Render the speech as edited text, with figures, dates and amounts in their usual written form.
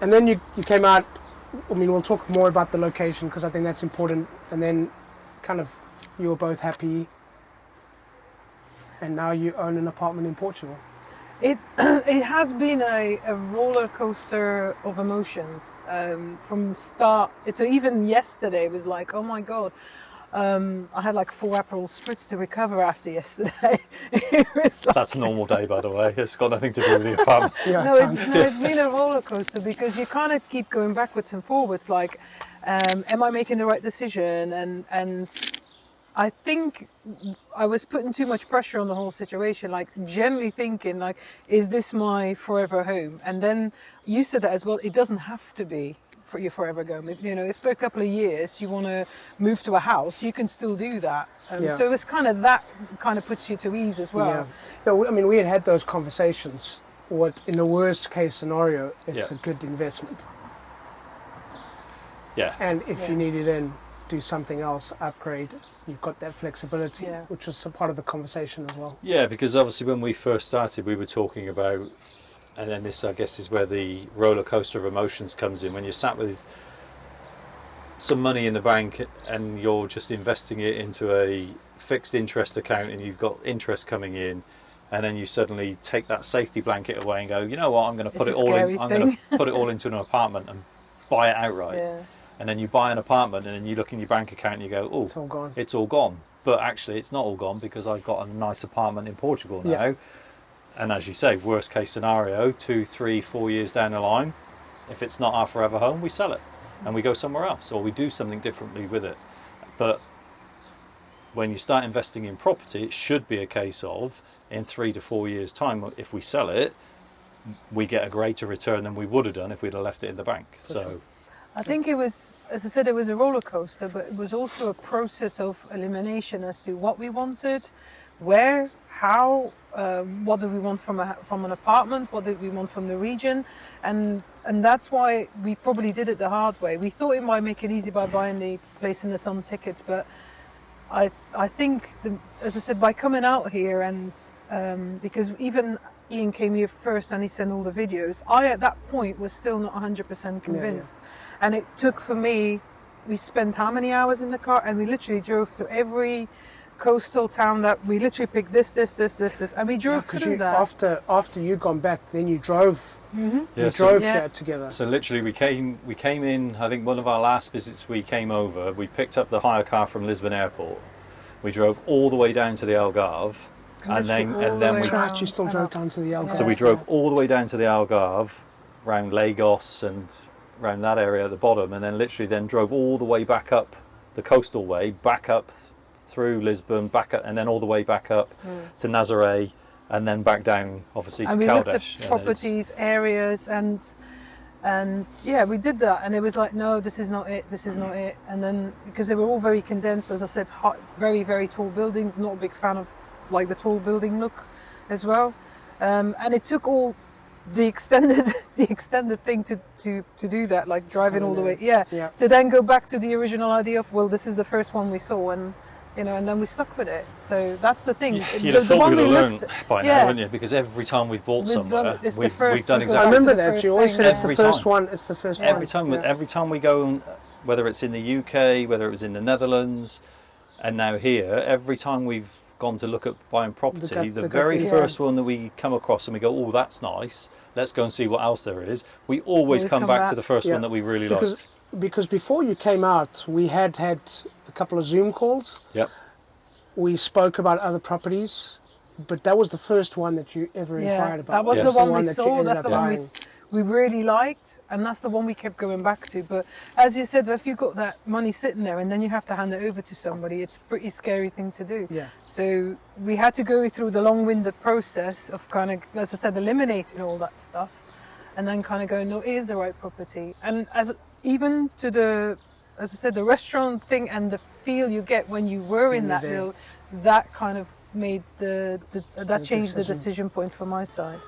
And then you came out, I mean, we'll talk more about the location because I think that's important. And then kind of you were both happy. And now you own an apartment in Portugal. It has been a roller coaster of emotions from start to even yesterday. It was like, oh my God. I had like 4 Aperol Spritz to recover after yesterday. It was like... That's a normal day, by the way. It's got nothing to do with the apartment. No, it's been a roller coaster because you kind of keep going backwards and forwards. Like, am I making the right decision? And I think I was putting too much pressure on the whole situation, like generally thinking like, is this my forever home? And then you said that as well, it doesn't have to be for your forever home. If for a couple of years you want to move to a house, you can still do that. So it's kind of that kind of puts you to ease as well. Yeah. So, I mean, we had those conversations. What in the worst case scenario, it's a good investment. Yeah. And if you need to then do something else, upgrade, you've got that flexibility, which was a part of the conversation as well. Yeah, because obviously when we first started, we were talking about, and then this, I guess, is where the roller coaster of emotions comes in. When you're sat with some money in the bank and you're just investing it into a fixed interest account and you've got interest coming in, and then you suddenly take that safety blanket away and go, you know what, I'm going to put it all in. I'm going to put it all into an apartment and buy it outright. Yeah. And then you buy an apartment and then you look in your bank account and you go, oh, it's all gone. It's all gone. But actually, it's not all gone because I've got a nice apartment in Portugal now. Yeah. And as you say, worst case scenario, 2, 3, 4 years down the line, if it's not our forever home, we sell it and we go somewhere else or we do something differently with it. But when you start investing in property, it should be a case of in 3 to 4 years' time, if we sell it, we get a greater return than we would have done if we'd have left it in the bank. Sure. I think it was, as I said, it was a roller coaster, but it was also a process of elimination as to what we wanted, where, how, what do we want from an apartment, what did we want from the region, and that's why we probably did it the hard way. We thought it might make it easy by buying the place in the sun tickets, but I think, as I said, by coming out here and because even Ian came here first and he sent all the videos, I at that point was still not 100% convinced. And it took for me, we spent how many hours in the car, and we literally drove through every coastal town that we literally picked this, and we drove through that. After you gone back, then you drove. You drove there together. So literally, we came in. I think one of our last visits, we came over. We picked up the hire car from Lisbon Airport. We drove all the way down to the Algarve. And then we you still drove down to the Algarve. So we drove all the way down to the Algarve, around Lagos and around that area at the bottom, and then literally then drove all the way back up the coastal way, back up through Lisbon, back up, and then all the way back up to Nazaré, and then back down, obviously, to Caldas. And we looked at properties, areas, and we did that, and it was like, no, this is not it. And then because they were all very condensed, as I said, very, very tall buildings. Not a big fan of like the tall building look as well, and it took all the extended thing to do that, like driving all the way to then go back to the original idea of, well, this is the first one we saw, and and then we stuck with it. So that's the thing. The one we looked at by now, wouldn't you? Because every time we've bought somewhere, we've done exactly. I remember that you always said it's the first one. It's the first one. Every time we go, whether it's in the UK, whether it was in the Netherlands, and now here, every time we've gone to look at buying property, the very first one that we come across and we go, oh, that's nice, let's go and see what else there is, we always come back to the first one that we really liked. Because before you came out, we had a couple of Zoom calls. Yep. We spoke about other properties, but that was the first one that you ever inquired about. That was the one we saw, that's the one we really liked, and that's the one we kept going back to. But as you said, if you've got that money sitting there and then you have to hand it over to somebody, it's a pretty scary thing to do. Yeah. So we had to go through the long-winded process of kind of, as I said, eliminating all that stuff, and then kind of going, no, it is the right property. And even to the, as I said, the restaurant thing and the feel you get when you were in that build, that kind of made that changed the decision point for my side.